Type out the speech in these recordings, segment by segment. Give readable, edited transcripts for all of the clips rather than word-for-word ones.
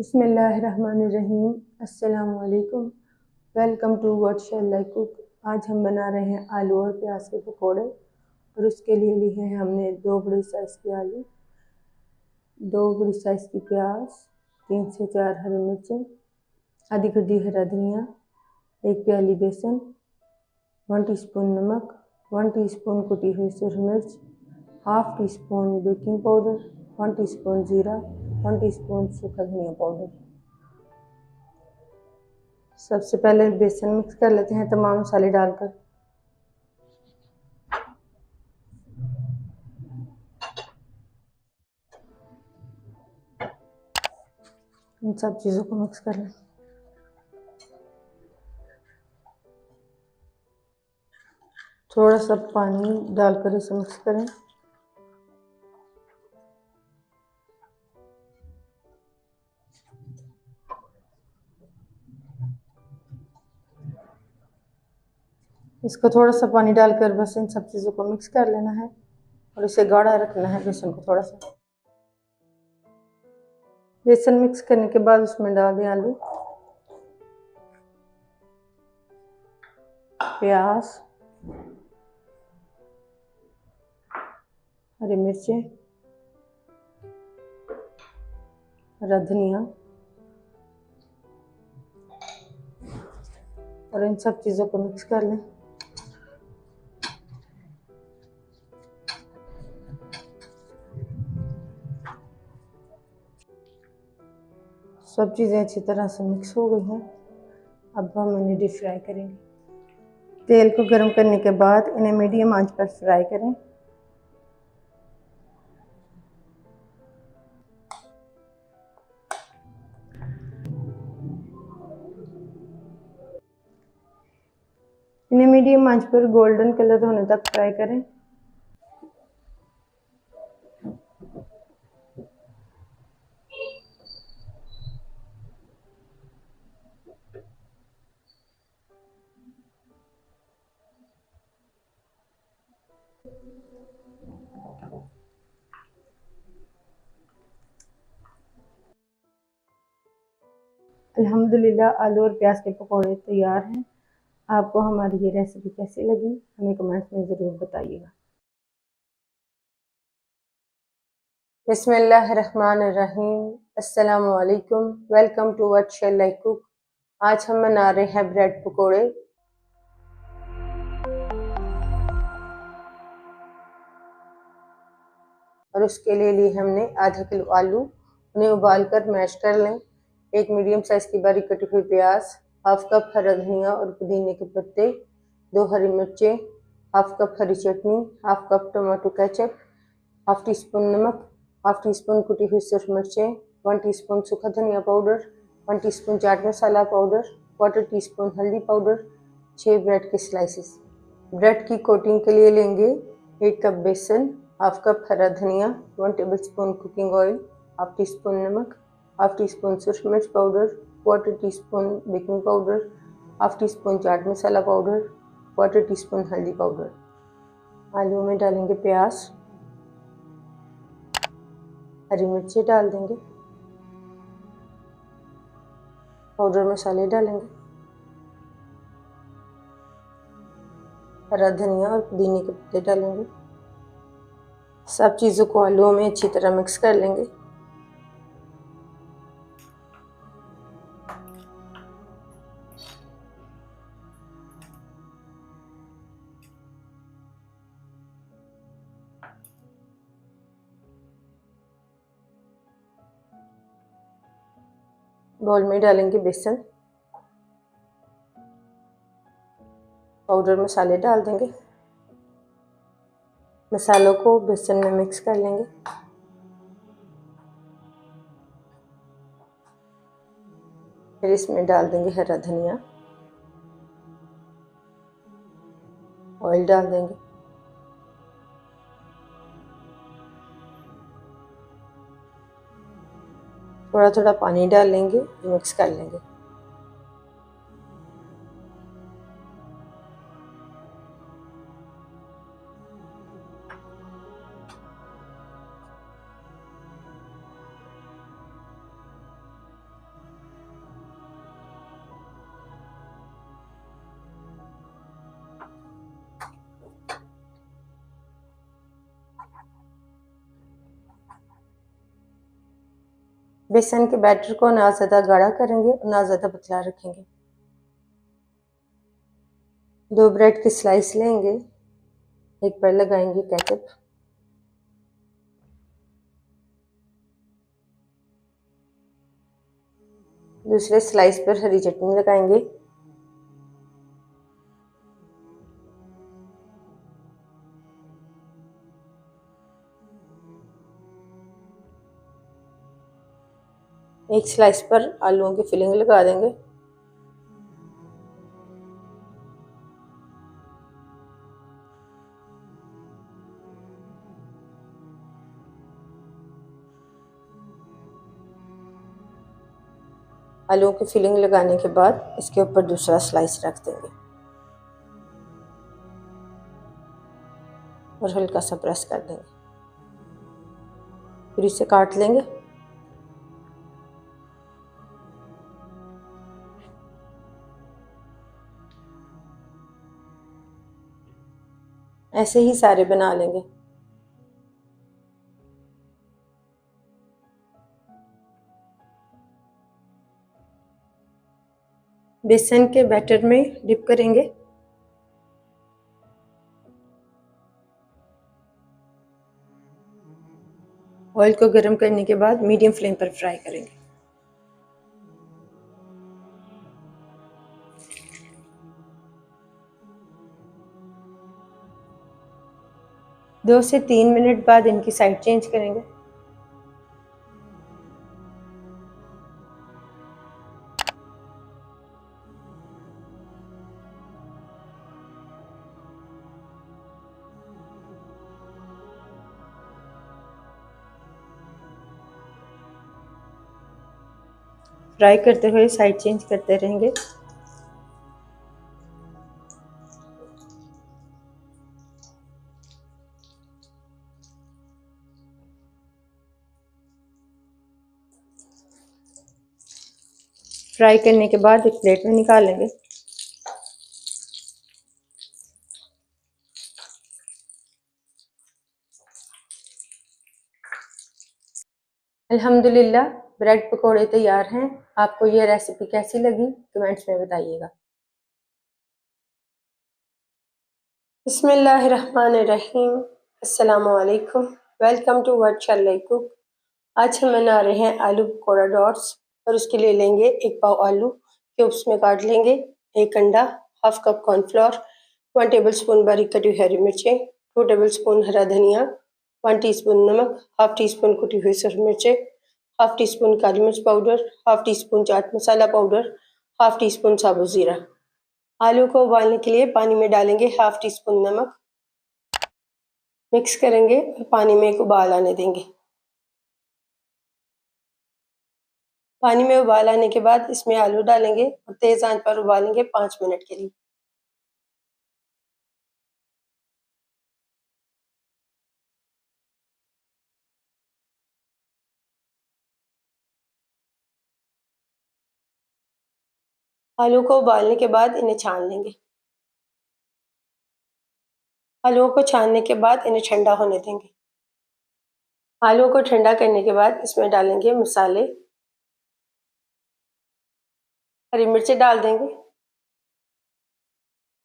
बिस्मिल्लाहिर्रहमानिर्रहीम। अस्सलाम वालेकुम। Welcome to what shall I cook. आज हम बना रहे हैं आलू और प्याज के पकोड़े और उसके लिए लिए हैं हमने 2 बड़ी साइज़ के आलू, 2 बड़ी साइज़ की प्याज, 3 से 4 हरी मिर्चें, आधी कटी हरा धनिया, 1 प्याली बेसन, 1 टीस्पून नमक, 1 टीस्पून कुटी हुई सुरख मिर्च, half teaspoon baking powder, 1 teaspoon जीरा, 1 टीस्पून सूखा धनिया पाउडर। सबसे पहले बेसन मिक्स कर लेते हैं तमाम मसाले डालकर। इन सब चीज़ों को मिक्स कर लें। थोड़ा सा पानी डालकर इसे मिक्स करें। इसको थोड़ा सा पानी डालकर बस इन सब चीज़ों को मिक्स कर लेना है और इसे गाढ़ा रखना है बेसन को। थोड़ा सा बेसन मिक्स करने के बाद उसमें डाल दें आलू, प्याज, हरी मिर्चें, हरा धनिया और इन सब चीज़ों को मिक्स कर लें। सब चीज़ें अच्छी तरह से मिक्स हो गई हैं। अब हम इन्हें डीप फ्राई करेंगे। तेल को गर्म करने के बाद इन्हें मीडियम आंच पर फ्राई करें। इन्हें मीडियम आंच पर गोल्डन कलर होने तक फ्राई करें। अल्हम्दुलिल्लाह आलू और प्याज के पकौड़े तैयार हैं। आपको हमारी ये रेसिपी कैसी लगी हमें कमेंट्स में ज़रूर बताइएगा। बिस्मिल्लाहिर्रहमानिर्रहीम। अस्सलामु अलैकुम। Welcome to what shall I cook. आज हम बना रहे हैं ब्रेड पकोड़े। और उसके लिए हमने आधा किलो आलू, उन्हें उबाल कर मैश कर लें। 1 मीडियम साइज़ की बारीक कटी हुई प्याज, हाफ कप हरा धनिया और पुदीने के पत्ते, 2 हरी मिर्चें, हाफ कप हरी चटनी, half cup tomato ketchup, half teaspoon नमक, हाफ टी स्पून कुटी हुई सुरख मिर्चें, 1 टीस्पून सूखा धनिया powder, 1 teaspoon chaat masala powder, 1/4 teaspoon हल्दी पाउडर, 6 ब्रेड के स्लाइसेस। ब्रेड की कोटिंग के लिए लेंगे 1 कप बेसन, हाफ कप हरा धनिया, 1 tablespoon cooking oil, half teaspoon नमक, हाफ टी स्पून सूरख मिर्च powder, 1/4 teaspoon baking powder, half teaspoon chaat masala powder, 1/4 teaspoon हल्दी पाउडर। आलू में डालेंगे प्याज, हरी मिर्ची डाल देंगे, पाउडर मसाले डालेंगे, हरा धनिया और पुदीने के पत्ते डालेंगे। सब चीज़ों को आलूओं में अच्छी तरह मिक्स कर लेंगे। बाउल में डालेंगे बेसन, पाउडर मसाले डाल देंगे, मसालों को बेसन में मिक्स कर लेंगे। फिर इसमें डाल देंगे हरा धनिया, ऑयल डाल देंगे, थोड़ा थोड़ा पानी डाल लेंगे, मिक्स कर लेंगे। बेसन के बैटर को ना ज़्यादा गाढ़ा करेंगे और ना ज़्यादा पतला रखेंगे। 2 ब्रेड की स्लाइस लेंगे, एक पर लगाएंगे केचप, दूसरे स्लाइस पर हरी चटनी लगाएंगे, एक स्लाइस पर आलूओं की फिलिंग लगा देंगे। आलूओं की फिलिंग लगाने के बाद इसके ऊपर दूसरा स्लाइस रख देंगे और हल्का सा प्रेस कर देंगे, फिर इसे काट लेंगे। ऐसे ही सारे बना लेंगे। बेसन के बैटर में डिप करेंगे। ऑयल को गर्म करने के बाद मीडियम फ्लेम पर फ्राई करेंगे। दो से 3 मिनट बाद इनकी साइड चेंज करेंगे। फ्राई करते हुए साइड चेंज करते रहेंगे। फ्राई करने के बाद एक प्लेट में निकाल लेंगे। अल्हम्दुलिल्लाह ब्रेड पकोड़े तैयार हैं। आपको ये रेसिपी कैसी लगी कमेंट्स में बताइएगा। बिस्मिल्लाहिर्रहमानिर्रहीम। अस्सलामु अलैकुम। वेलकम टू वर्ड शल्लाई कुक। आज हम बना रहे हैं आलू पकौड़ा डॉट्स और उसके लिए लेंगे 1 पाव आलू क्यूब्स में काट लेंगे, 1 अंडा, हाफ कप कॉर्नफ्लोर, 1 टेबलस्पून बारीक कटी हुई हरी मिर्चें, 2 टेबलस्पून हरा धनिया, 1 टीस्पून नमक, हाफ टी स्पून कुटी हुई सूरज मिर्चें, हाफ टी स्पून काली मिर्च powder, half teaspoon chaat masala powder, half tea spoon साबुत ज़ीरा। आलू को उबालने के लिए पानी में डालेंगे हाफ टी स्पून नमक, मिक्स करेंगे और पानी में एक उबाल आने देंगे। पानी में उबाल आने के बाद इसमें आलू डालेंगे और तेज आंच पर उबालेंगे 5 मिनट के लिए। आलू को उबालने के बाद इन्हें छान लेंगे। आलूओं को छानने के बाद इन्हें ठंडा होने देंगे। आलूओं को ठंडा करने के बाद इसमें डालेंगे मसाले, हरी मिर्चें डाल देंगे,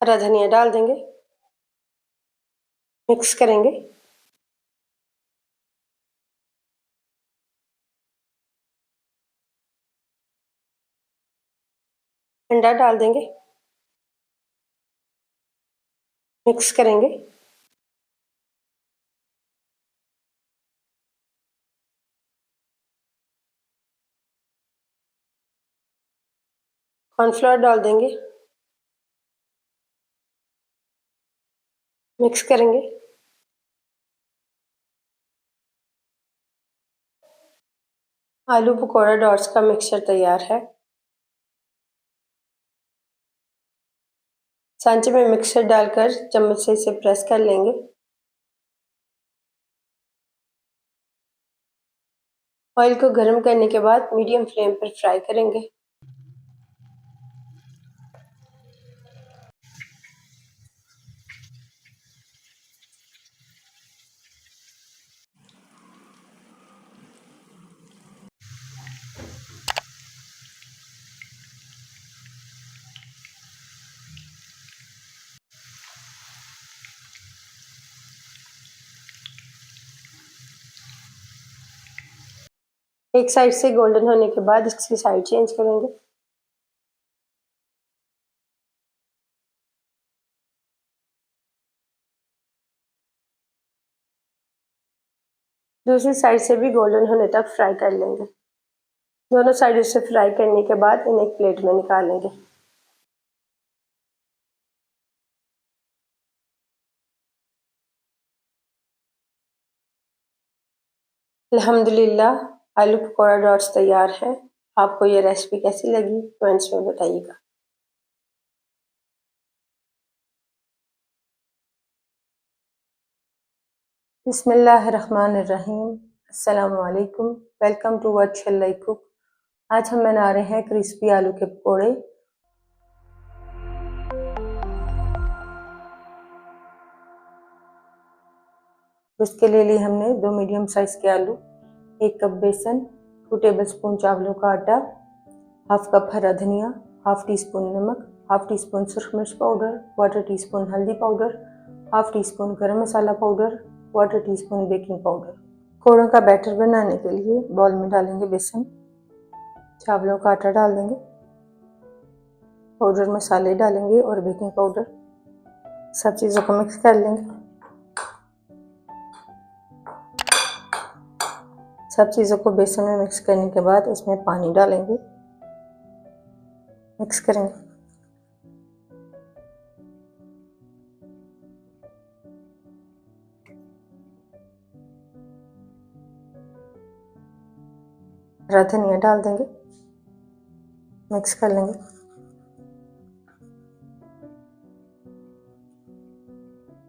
हरा धनिया डाल देंगे, मिक्स करेंगे। अंडा डाल देंगे, मिक्स करेंगे। कॉर्नफ्लोर डाल देंगे, मिक्स करेंगे। आलू पकौड़ा डॉट्स का मिक्सचर तैयार है। सांचे में मिक्सर डालकर चम्मच से इसे प्रेस कर लेंगे। ऑयल को गर्म करने के बाद मीडियम फ्लेम पर फ्राई करेंगे। एक साइड से गोल्डन होने के बाद इसकी साइड चेंज करेंगे। दूसरी साइड से भी गोल्डन होने तक फ्राई कर लेंगे। दोनों साइड से फ्राई करने के बाद इन्हें एक प्लेट में निकालेंगे। अल्हम्दुलिल्लाह आलू पकौड़ा डॉट्स तैयार है। आपको ये रेसिपी कैसी लगी कमेंट्स में बताइएगा। बिस्मिल्लाहिर्रहमानिर्रहीम। अस्सलामु अलैकुम। Welcome to what shall I cook. आज हम बना रहे हैं क्रिस्पी आलू के पकौड़े। उसके लिए हमने 2 मीडियम साइज के आलू, 1 कप बेसन, 2 टेबलस्पून चावलों का आटा, हाफ कप हरा धनिया, हाफ टी स्पून नमक, हाफ टी स्पून सुरख मिर्च पाउडर, क्वार्टर टी स्पून हल्दी powder, half teaspoon garam masala powder, quarter teaspoon baking powder. पकौड़ों का बैटर बनाने के लिए बाउल में डालेंगे बेसन, चावलों का आटा डाल देंगे, पाउडर मसाले डालेंगे और बेकिंग पाउडर। सब चीज़ों को मिक्स कर लेंगे। सब चीज़ों को बेसन में मिक्स करने के बाद इसमें पानी डालेंगे, मिक्स करेंगे। हरा धनिया डाल देंगे, मिक्स कर लेंगे।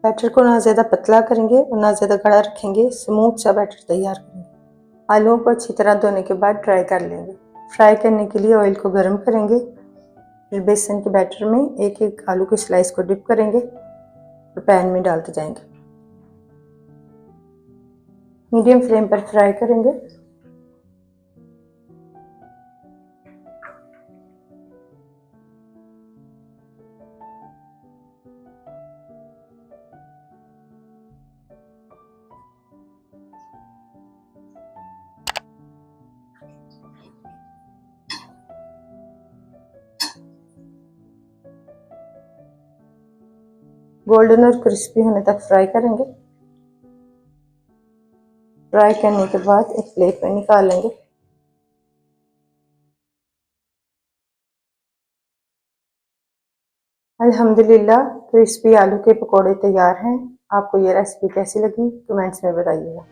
बैटर को ना ज़्यादा पतला करेंगे और ना ज़्यादा गाढ़ा रखेंगे, स्मूथ सा बैटर तैयार करेंगे। आलूओं को अच्छी तरह धोने के बाद फ्राई कर लेंगे। फ्राई करने के लिए ऑयल को गर्म करेंगे, फिर बेसन के बैटर में एक एक आलू के स्लाइस को डिप करेंगे और पैन में डालते जाएंगे। मीडियम फ्लेम पर फ्राई करेंगे। गोल्डन और क्रिस्पी होने तक फ्राई करेंगे। फ्राई करने के बाद एक प्लेट में निकाल लेंगे। अल्हम्दुलिल्लाह क्रिस्पी आलू के पकौड़े तैयार हैं। आपको ये रेसिपी कैसी लगी कमेंट्स में बताइएगा।